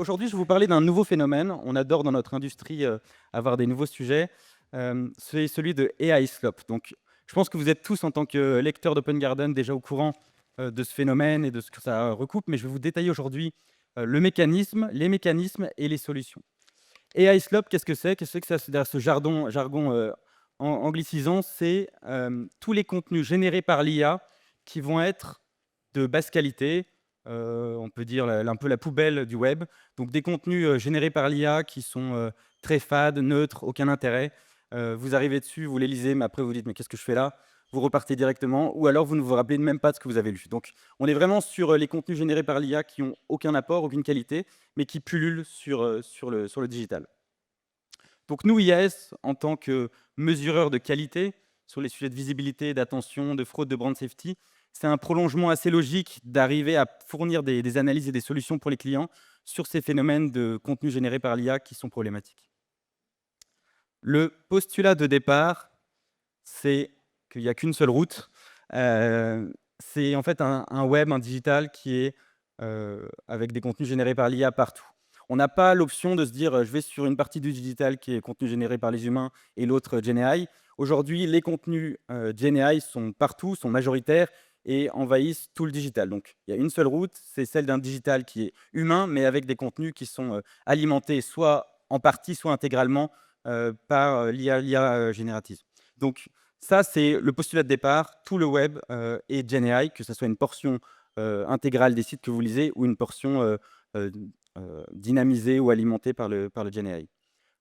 Aujourd'hui, je vais vous parler d'un nouveau phénomène. On adore dans notre industrie avoir des nouveaux sujets. C'est celui de AI Slop. Donc, je pense que vous êtes tous, en tant que lecteurs d'Open Garden, déjà au courant de ce phénomène et de ce que ça recoupe. Mais je vais vous détailler aujourd'hui le mécanisme, les mécanismes et les solutions. AI Slop, qu'est-ce que c'est? Qu'est-ce que c'est? C'est derrière ce jargon anglicisant. C'est tous les contenus générés par l'IA qui vont être de basse qualité, on peut dire un peu la poubelle du web. Donc des contenus générés par l'IA qui sont très fades, neutres, aucun intérêt. Vous arrivez dessus, vous les lisez, mais après vous dites mais qu'est-ce que je fais là? Vous repartez directement, ou alors vous ne vous rappelez même pas de ce que vous avez lu. Donc on est vraiment sur les contenus générés par l'IA qui ont aucun apport, aucune qualité, mais qui pullulent sur le digital. Donc nous, IAS, en tant que mesureur de qualité sur les sujets de visibilité, d'attention, de fraude, de brand safety, c'est un prolongement assez logique d'arriver à fournir des analyses et des solutions pour les clients sur ces phénomènes de contenu généré par l'IA qui sont problématiques. Le postulat de départ, c'est qu'il n'y a qu'une seule route. C'est en fait un web, un digital qui est avec des contenus générés par l'IA partout. On n'a pas l'option de se dire je vais sur une partie du digital qui est contenu généré par les humains et l'autre GenAI. Aujourd'hui, les contenus GenAI sont partout, sont majoritaires et envahissent tout le digital. Donc il y a une seule route, c'est celle d'un digital qui est humain, mais avec des contenus qui sont alimentés soit en partie, soit intégralement par l'IA générative. Donc ça, c'est le postulat de départ. Tout le web est GenAI, que ce soit une portion intégrale des sites que vous lisez ou une portion euh, dynamisée ou alimentée par le GenAI.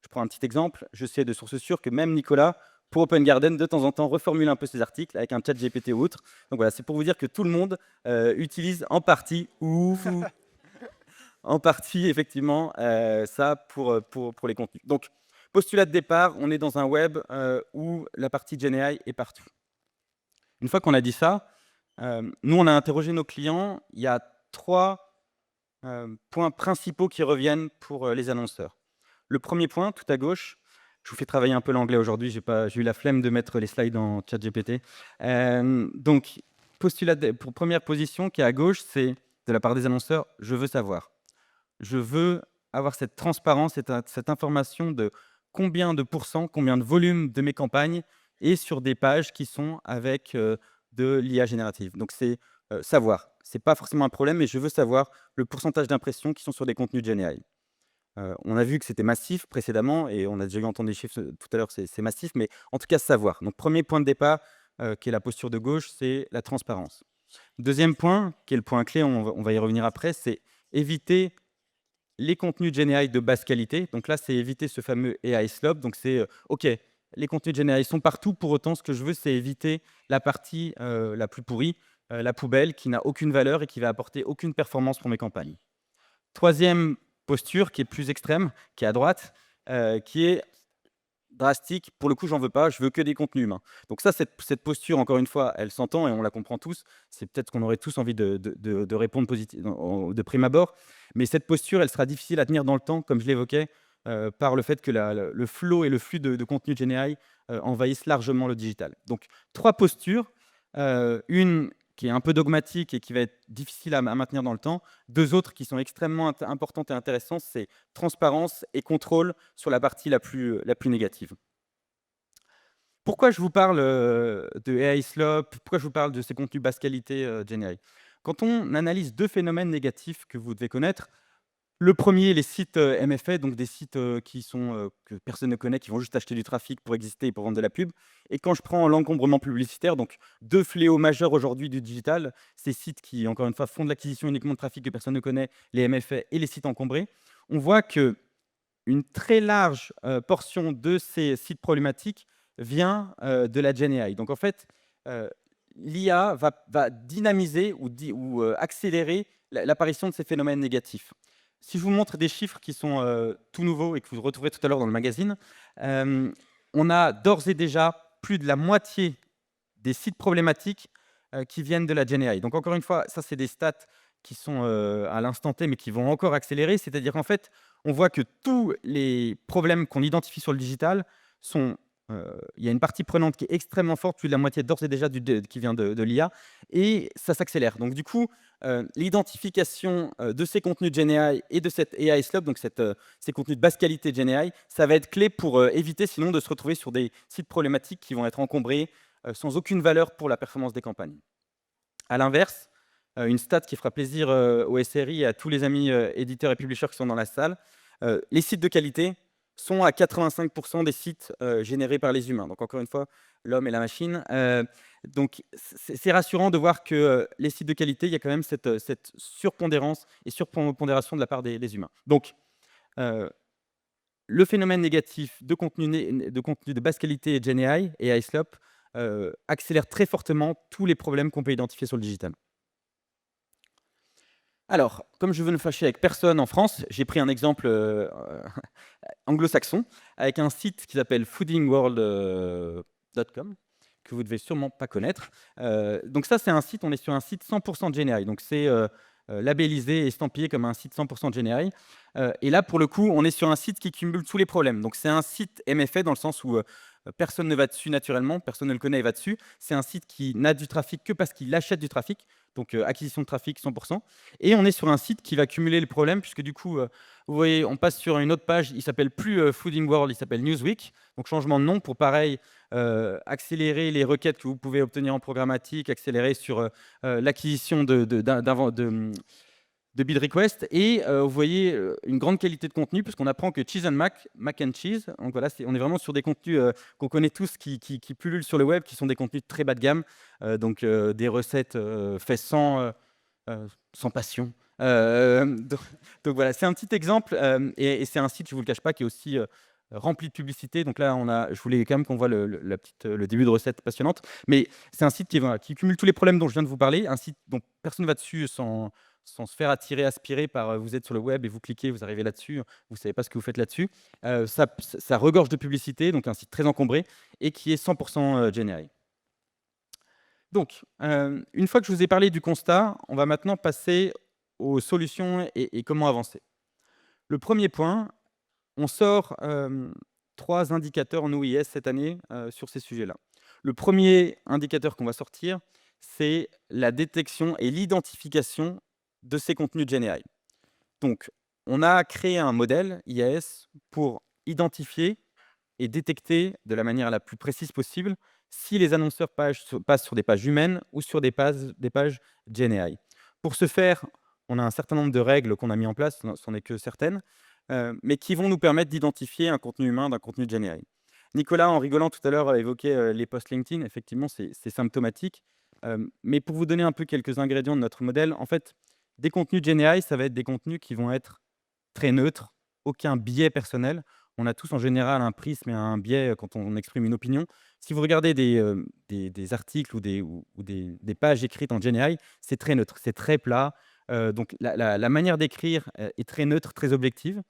Je prends un petit exemple. Je sais de sources sûres que même Nicolas, pour Open Garden, de temps en temps, reformule un peu ses articles avec un chat GPT ou autre. Donc voilà, c'est pour vous dire que tout le monde utilise en partie, en partie, effectivement, ça pour les contenus. Donc, postulat de départ, on est dans un web où la partie GenAI est partout. Une fois qu'on a dit ça, nous, on a interrogé nos clients. Il y a 3 points principaux qui reviennent pour les annonceurs. Le premier point, tout à gauche, je vous fais travailler un peu l'anglais aujourd'hui, j'ai eu la flemme de mettre les slides en ChatGPT. Donc, pour première position qui est à gauche, c'est de la part des annonceurs, je veux savoir. Je veux avoir cette transparence, cette information de combien de pourcents, combien de volume de mes campagnes est sur des pages qui sont avec de l'IA générative. Donc c'est savoir. C'est pas forcément un problème, mais je veux savoir le pourcentage d'impressions qui sont sur des contenus GenAI. On a vu que c'était massif précédemment et on a déjà entendu des chiffres tout à l'heure, c'est massif, mais en tout cas savoir. Donc premier point de départ, qui est la posture de gauche, c'est la transparence. Deuxième point, qui est le point clé, on va y revenir après, c'est éviter les contenus GenAI de basse qualité. Donc là, c'est éviter ce fameux AI slop. Donc c'est OK, les contenus GenAI sont partout. Pour autant, ce que je veux, c'est éviter la partie la plus pourrie, la poubelle, qui n'a aucune valeur et qui va apporter aucune performance pour mes campagnes. Troisième posture, qui est plus extrême, qui est à droite, qui est drastique. Pour le coup, j'en veux pas, je veux que des contenus humains. Donc ça, cette posture, encore une fois, elle s'entend et on la comprend tous. C'est peut-être qu'on aurait tous envie de répondre positivement de prime abord, mais cette posture, elle sera difficile à tenir dans le temps, comme je l'évoquais, par le fait que le flow et le flux de contenu GenAI envahissent largement le digital. Donc 3 postures, une qui est un peu dogmatique et qui va être difficile à maintenir dans le temps. 2 autres qui sont extrêmement importantes et intéressantes, c'est transparence et contrôle sur la partie la plus négative. Pourquoi je vous parle de AI Slop? Pourquoi je vous parle de ces contenus basse qualité GenAI? Quand on analyse 2 phénomènes négatifs que vous devez connaître, le premier, les sites MFA, donc des sites que personne ne connaît, qui vont juste acheter du trafic pour exister et pour vendre de la pub. Et quand je prends l'encombrement publicitaire, donc 2 fléaux majeurs aujourd'hui du digital, ces sites qui, encore une fois, font de l'acquisition uniquement de trafic que personne ne connaît, les MFA et les sites encombrés, on voit qu'une très large portion de ces sites problématiques vient de la GenAI. Donc en fait, l'IA va dynamiser ou accélérer l'apparition de ces phénomènes négatifs. Si je vous montre des chiffres qui sont tout nouveaux et que vous retrouverez tout à l'heure dans le magazine, on a d'ores et déjà plus de la moitié des sites problématiques qui viennent de la GenAI. Donc encore une fois, ça c'est des stats qui sont à l'instant T, mais qui vont encore accélérer. C'est-à-dire qu'en fait, on voit que tous les problèmes qu'on identifie sur le digital sont il y a une partie prenante qui est extrêmement forte, plus de la moitié d'ores et déjà qui vient de l'IA, et ça s'accélère. Donc du coup, l'identification de ces contenus de GenAI et de cette AI Slope, donc ces contenus de basse qualité de GenAI, ça va être clé pour éviter sinon de se retrouver sur des sites problématiques qui vont être encombrés sans aucune valeur pour la performance des campagnes. À l'inverse, une stat qui fera plaisir au SRI et à tous les amis éditeurs et publishers qui sont dans la salle, les sites de qualité sont à 85% des sites générés par les humains. Donc encore une fois, l'homme et la machine. Donc c'est rassurant de voir que les sites de qualité, il y a quand même cette surpondérance et surpondération de la part des humains. Donc le phénomène négatif de contenu de basse qualité et GenAI et iSlope accélère très fortement tous les problèmes qu'on peut identifier sur le digital. Alors, comme je veux ne fâcher avec personne en France, j'ai pris un exemple anglo-saxon avec un site qui s'appelle foodingworld.com que vous devez sûrement pas connaître. Donc ça, c'est un site, on est sur un site 100% GenAI. Donc c'est labellisé et estampillé comme un site 100% GenAI. Et là, pour le coup, on est sur un site qui cumule tous les problèmes. Donc c'est un site MFA dans le sens où personne ne va dessus naturellement, personne ne le connaît et va dessus. C'est un site qui n'a du trafic que parce qu'il achète du trafic, donc acquisition de trafic 100%. Et on est sur un site qui va cumuler le problème, puisque du coup, vous voyez, on passe sur une autre page, il s'appelle plus Fooding World, il s'appelle Newsweek. Donc changement de nom pour pareil, accélérer les requêtes que vous pouvez obtenir en programmatique, accélérer sur l'acquisition de build request et vous voyez une grande qualité de contenu puisqu'on apprend que cheese and mac and cheese, donc voilà, on est vraiment sur des contenus qu'on connaît tous qui pullulent sur le web, qui sont des contenus très bas de gamme, donc des recettes faites sans passion. Donc voilà, c'est un petit exemple et c'est un site, je vous le cache pas, qui est aussi rempli de publicité. Donc là, je voulais quand même qu'on voit le début de recette passionnante, mais c'est un site qui cumule tous les problèmes dont je viens de vous parler, un site dont personne ne va dessus sans se faire attirer, aspirer par vous êtes sur le web et vous cliquez, vous arrivez là-dessus, vous ne savez pas ce que vous faites là-dessus. Ça regorge de publicité, donc un site très encombré et qui est 100% GenAI. Donc, une fois que je vous ai parlé du constat, on va maintenant passer aux solutions et comment avancer. Le premier point, on sort 3 indicateurs en OIS cette année sur ces sujets-là. Le premier indicateur qu'on va sortir, c'est la détection et l'identification de ces contenus de GenAI. Donc, on a créé un modèle IAS pour identifier et détecter de la manière la plus précise possible si les annonceurs passent sur des pages humaines ou sur des pages GenAI. Pour ce faire, on a un certain nombre de règles qu'on a mis en place, ce n'est que certaines, mais qui vont nous permettre d'identifier un contenu humain d'un contenu GenAI. Nicolas, en rigolant tout à l'heure, a évoqué les posts LinkedIn. Effectivement, c'est symptomatique. Mais pour vous donner un peu quelques ingrédients de notre modèle, en fait, des contenus GenAI, ça va être des contenus qui vont être très neutres, aucun biais personnel. On a tous en général un prisme et un biais quand on exprime une opinion. Si vous regardez des articles ou des pages écrites en GenAI, c'est très neutre, c'est très plat. Donc la manière d'écrire est très neutre, très objective.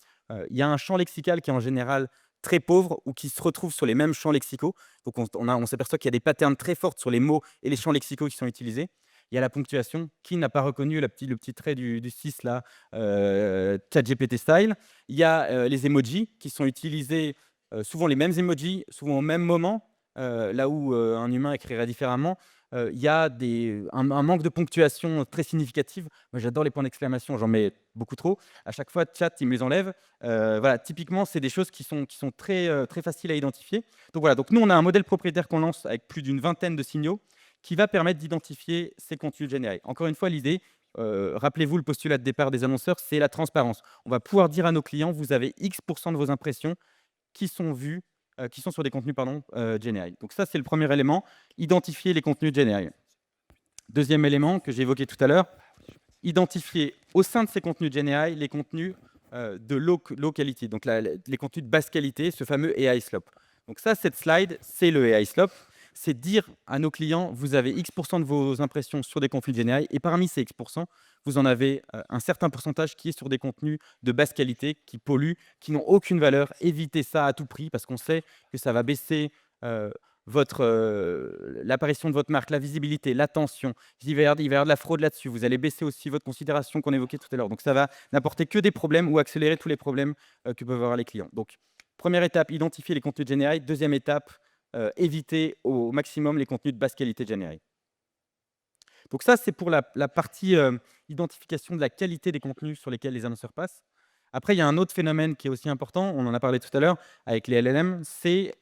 Il y a un champ lexical qui est en général très pauvre ou qui se retrouve sur les mêmes champs lexicaux. Donc on s'aperçoit qu'il y a des patterns très forts sur les mots et les champs lexicaux qui sont utilisés. Il y a la ponctuation. Qui n'a pas reconnu le petit trait du 6 là, ChatGPT style. Il y a les emojis qui sont utilisés, souvent les mêmes emojis, souvent au même moment, là où un humain écrirait différemment. Il y a un manque de ponctuation très significative. Moi, j'adore les points d'exclamation, j'en mets beaucoup trop. À chaque fois, chat, il me les enlève. Voilà, typiquement, c'est des choses qui sont très, très faciles à identifier. Donc voilà, donc nous, on a un modèle propriétaire qu'on lance avec plus d'une vingtaine de signaux qui va permettre d'identifier ces contenus GenAI. Encore une fois, l'idée, rappelez-vous le postulat de départ des annonceurs, c'est la transparence. On va pouvoir dire à nos clients, vous avez X% de vos impressions qui sont vues, qui sont sur des contenus GenAI. Donc ça, c'est le premier élément, identifier les contenus GenAI. Deuxième élément que j'ai évoqué tout à l'heure, identifier au sein de ces contenus GenAI les contenus de low quality, donc les contenus de basse qualité, ce fameux AI slope. Donc ça, cette slide, c'est le AI slope. C'est dire à nos clients, vous avez X% de vos impressions sur des contenus GenAI, et parmi ces X%, vous en avez un certain pourcentage qui est sur des contenus de basse qualité, qui polluent, qui n'ont aucune valeur. Évitez ça à tout prix, parce qu'on sait que ça va baisser l'apparition de votre marque, la visibilité, l'attention. Il va y avoir de la fraude là-dessus. Vous allez baisser aussi votre considération qu'on évoquait tout à l'heure. Donc ça va n'apporter que des problèmes ou accélérer tous les problèmes que peuvent avoir les clients. Donc première étape, identifier les contenus GenAI. Deuxième étape, éviter au maximum les contenus de basse qualité de GenAI. Donc ça, c'est pour la partie identification de la qualité des contenus sur lesquels les annonceurs passent. Après, il y a un autre phénomène qui est aussi important, on en a parlé tout à l'heure avec les LLM, c'est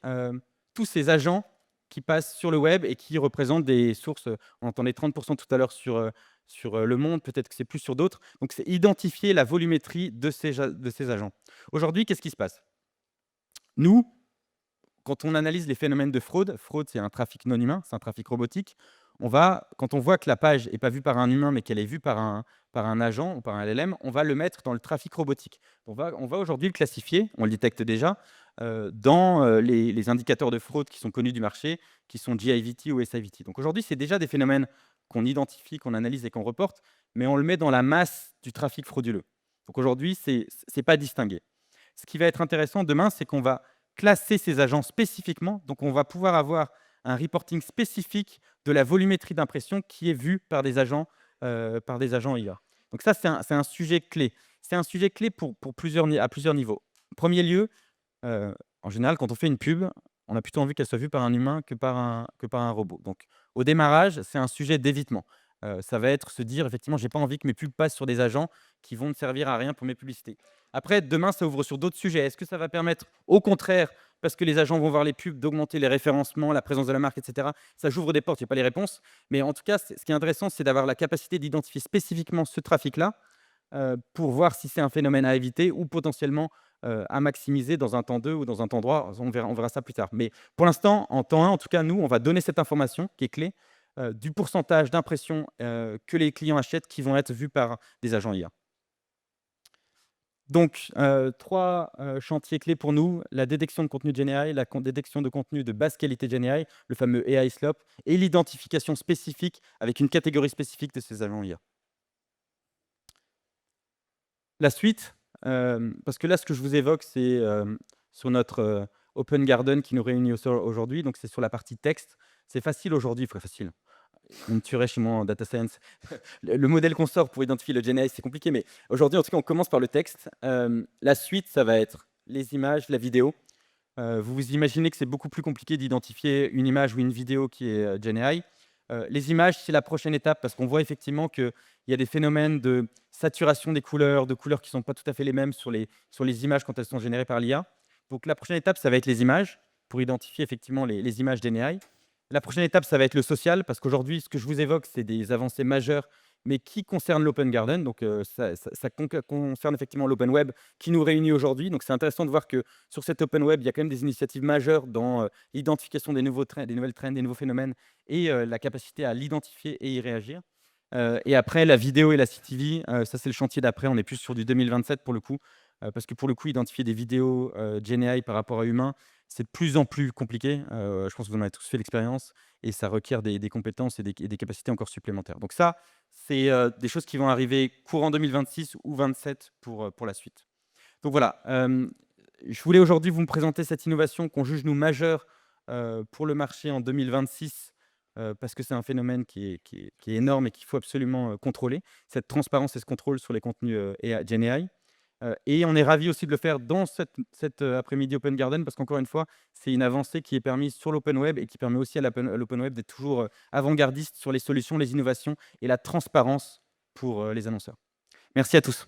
tous ces agents qui passent sur le web et qui représentent des sources. On entendait 30% tout à l'heure sur Le Monde, peut-être que c'est plus sur d'autres. Donc, c'est identifier la volumétrie de ces agents. Aujourd'hui, qu'est-ce qui se passe? Nous, quand on analyse les phénomènes de fraude, c'est un trafic non humain, c'est un trafic robotique. Quand on voit que la page n'est pas vue par un humain, mais qu'elle est vue par un agent ou par un LLM, on va le mettre dans le trafic robotique. On va aujourd'hui le classifier, on le détecte déjà, dans les indicateurs de fraude qui sont connus du marché, qui sont GIVT ou SIVT. Donc aujourd'hui, c'est déjà des phénomènes qu'on identifie, qu'on analyse et qu'on reporte, mais on le met dans la masse du trafic frauduleux. Donc aujourd'hui, c'est pas distingué. Ce qui va être intéressant demain, c'est qu'on va classer ces agents spécifiquement. Donc, on va pouvoir avoir un reporting spécifique de la volumétrie d'impression qui est vue par des agents IA. Donc ça, c'est un sujet clé. C'est un sujet clé à plusieurs niveaux. En premier lieu, en général, quand on fait une pub, on a plutôt envie qu'elle soit vue par un humain que par un robot. Donc, au démarrage, c'est un sujet d'évitement. Ça va être se dire, effectivement, j'ai pas envie que mes pubs passent sur des agents qui vont ne servir à rien pour mes publicités. Après, demain, ça ouvre sur d'autres sujets. Est-ce que ça va permettre, au contraire, parce que les agents vont voir les pubs, d'augmenter les référencements, la présence de la marque, etc. Ça, j'ouvre des portes, je n'ai pas les réponses. Mais en tout cas, ce qui est intéressant, c'est d'avoir la capacité d'identifier spécifiquement ce trafic-là pour voir si c'est un phénomène à éviter ou potentiellement à maximiser dans un temps 2 ou dans un temps 3. On verra ça plus tard. Mais pour l'instant, en temps 1, en tout cas, nous, on va donner cette information qui est clé du pourcentage d'impressions que les clients achètent qui vont être vus par des agents IA. Donc, 3 chantiers clés pour nous: la détection de contenu GenAI, la détection de contenu de basse qualité GenAI, le fameux AI Slop, et l'identification spécifique avec une catégorie spécifique de ces agents IA. La suite, parce que là, ce que je vous évoque, c'est sur notre Open Garden qui nous réunit aujourd'hui, donc c'est sur la partie texte. C'est facile aujourd'hui, enfin facile, on me tuerait chez moi en data science. Le modèle qu'on sort pour identifier le GenAI, c'est compliqué, mais aujourd'hui, en tout cas, on commence par le texte. La suite, ça va être les images, la vidéo. Vous vous imaginez que c'est beaucoup plus compliqué d'identifier une image ou une vidéo qui est GenAI. Les images, c'est la prochaine étape parce qu'on voit effectivement qu'il y a des phénomènes de saturation des couleurs, de couleurs qui ne sont pas tout à fait les mêmes sur les images quand elles sont générées par l'IA. Donc la prochaine étape, ça va être les images pour identifier effectivement les images GenAI. La prochaine étape, ça va être le social, parce qu'aujourd'hui, ce que je vous évoque, c'est des avancées majeures, mais qui concernent l'Open Garden. Donc, ça concerne effectivement l'Open Web qui nous réunit aujourd'hui. Donc, c'est intéressant de voir que sur cet Open Web, il y a quand même des initiatives majeures dans l'identification des nouvelles trends, des nouveaux phénomènes et la capacité à l'identifier et y réagir. Et après, la vidéo et la CTV, ça, c'est le chantier d'après. On est plus sur du 2027 pour le coup, parce que pour le coup, identifier des vidéos GenAI par rapport à humains, c'est de plus en plus compliqué. Je pense que vous en avez tous fait l'expérience et ça requiert des compétences et des capacités encore supplémentaires. Donc ça, c'est des choses qui vont arriver courant 2026 ou 2027 pour la suite. Donc voilà, je voulais aujourd'hui vous présenter cette innovation qu'on juge nous majeure pour le marché en 2026 parce que c'est un phénomène qui est énorme et qu'il faut absolument contrôler, cette transparence et ce contrôle sur les contenus GenAI. Et on est ravis aussi de le faire dans cet après-midi Open Garden parce qu'encore une fois, c'est une avancée qui est permise sur l'Open Web et qui permet aussi à l'Open Web d'être toujours avant-gardiste sur les solutions, les innovations et la transparence pour les annonceurs. Merci à tous.